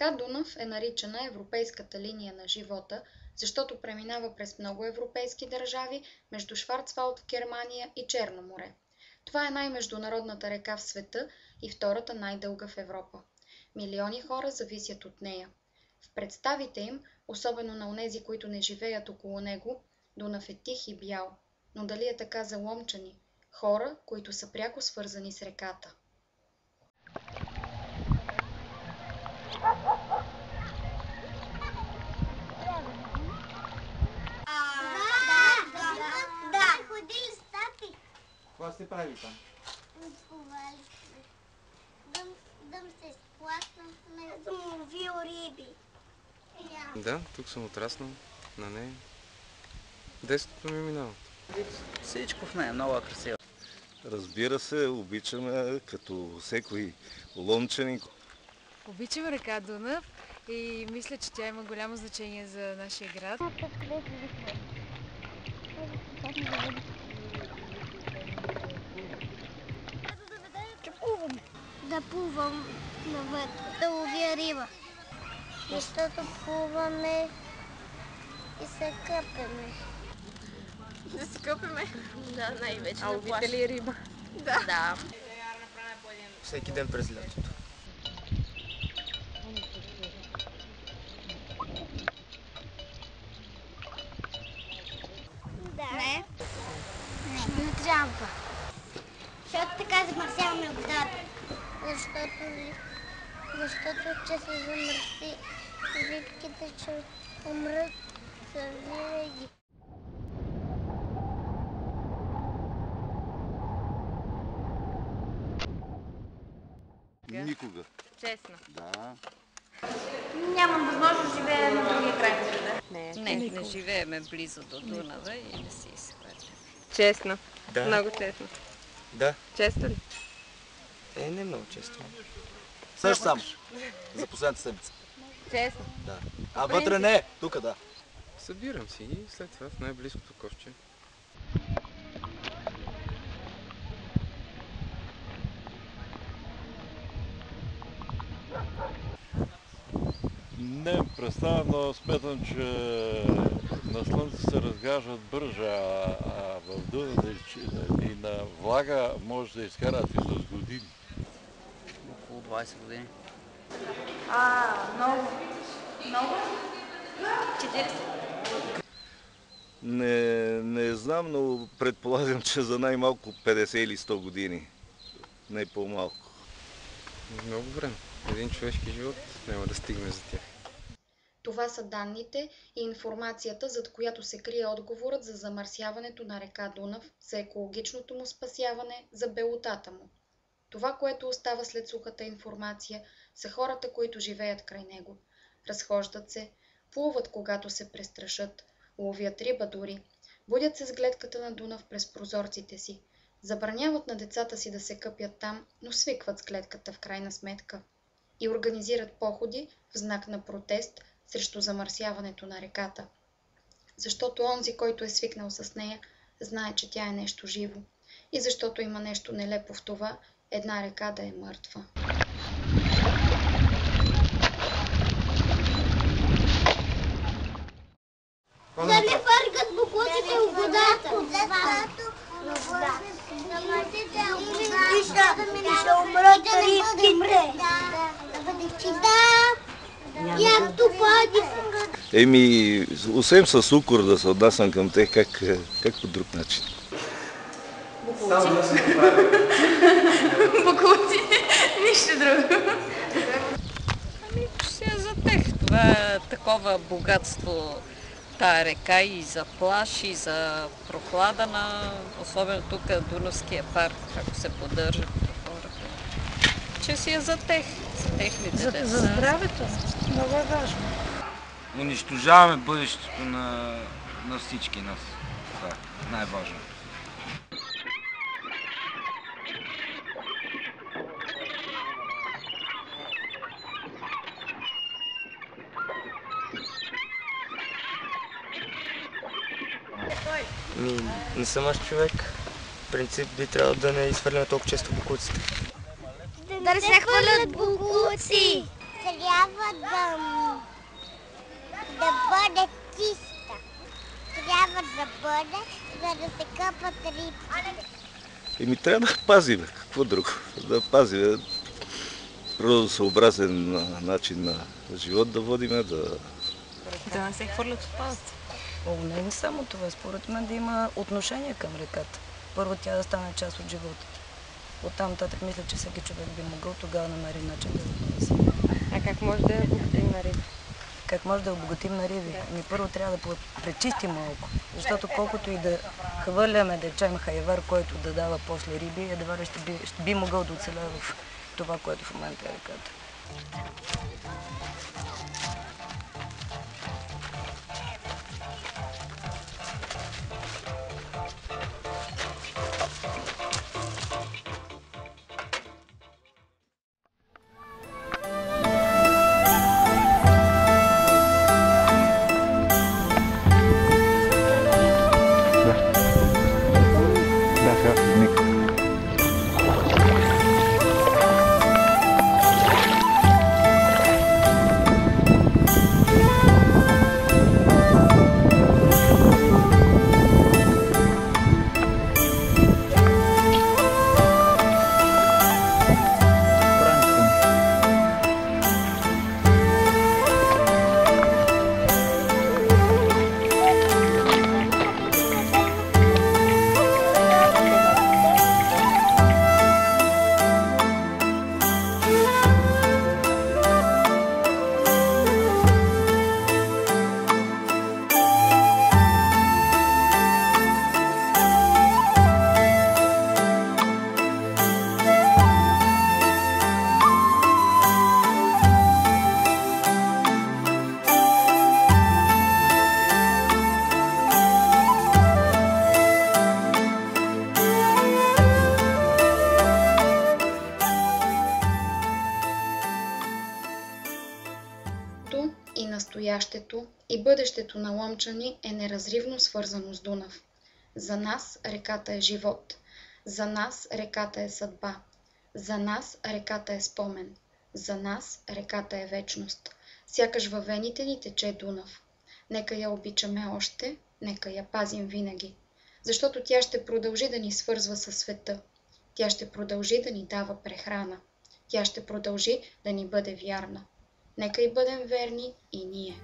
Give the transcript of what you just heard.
Река Дунав е наричана Европейската линия на живота, защото преминава през много европейски държави между Шварцвалд в Германия и Черно море. Това е най-международната река в света и втората най-дълга в Европа. Милиони хора зависят от нея. В представите им, особено на онези, които не живеят около него, Дунав е тих и бял. Но дали е така за ломчани, хора, които са пряко свързани с реката? Ходили с тати. Какво сте прави там? Разговаряхме. Дъм се изплакнахме. Съм ловил риби. Да, тук съм отраснал на нея. Детството ми минало. Всичко в нея много красиво. Разбира се, обичаме като всеки ломчани. Обичам река Дунав и мисля, че тя има голямо значение за нашия град. Да плувам навътре, да ловя риба. Защото плуваме и се къпеме. Да се къпеме? Да, най-вече. А ловите ли риба? Да. Всеки ден през лятото. Не. Не трябва. Защото така замърсяваме водата. Защото че се замърси, рибките ще умрат завинаги. Никога. Честно. Да. Нямам възможност да живея на другия край на света. Не живееме близо до Дунава и не си изхвърляме. Честно. Да. Много честно. Да. Често ли? Не много често. Също само. За последната седмица. Честно. Да. А вътре не, тук да. Събирам си и след това в най-близкото ковче. Не представям, но смятам, че на слънце се разгаждат бързо, а в Дунав и на влага може да изкарат и с години. Около 20 години. Много. Много? 40? Не знам, но предполагам, че за най-малко 50 или 100 години. Не по-малко. Много време. Един човешки живот няма да стигне за тях. Това са данните и информацията, зад която се крие отговорът за замърсяването на река Дунав, за екологичното му спасяване, за белотата му. Това, което остава след сухата информация, са хората, които живеят край него. Разхождат се, плуват, когато се престрашат, ловят риба дори, будят се с гледката на Дунав през прозорците си, забраняват на децата си да се къпят там, но свикват с гледката в крайна сметка и организират походи в знак на протест срещу замърсяването на реката. Защото онзи, който е свикнал с нея, знае, че тя е нещо живо и защото има нещо нелепо в това една река да е мъртва. Да не фъргат боклуците в водата. И ще умрат рибките. Да бъде чиста. Якто пади. Освен с укор да се отнасям към тях, как по друг начин? Буклуци. Нищо друго. Ще я за тех. Това е такова богатство, тая река, и за плаж, и за прохладана, особено тук Дунавския парк, ако се поддържа хората. Че си я за тех, за техните деца. За здравето. Много е важно. Унищожаваме бъдещето на всички нас. Това е най-важно. Не съм аз човек. В принцип би трябвало да не изхвърляме толкова често боклуците. Да не се хвърлят боклуци! трябва да бъде чиста. Трябва да бъде, за да се къпат рибите. Трябва да пазим. Какво друго? Да пазим природосъобразен начин на живот да водиме, да не се хвърлят отпадъци. Не само това. Според мен да има отношение към реката. Първо тя да стане част от живота. Оттам нататък мисля, че всеки човек би могъл тогава намери начин да запази. А как може да я обогатим на риби? Как може да обогатим на риби? Първо трябва да пречистим малко. Защото колкото и да хвърляме, да речем хайвар, който да дава после риби, едва ли ще би могъл да оцеля в това, което в момента е реката. И настоящето, и бъдещето на ломчани е неразривно свързано с Дунав. За нас реката е живот. За нас реката е съдба. За нас реката е спомен. За нас реката е вечност. Сякаш във вените ни тече Дунав. Нека я обичаме още, нека я пазим винаги. Защото тя ще продължи да ни свързва със света. Тя ще продължи да ни дава прехрана. Тя ще продължи да ни бъде вярна. Нека и бъдем верни и ние.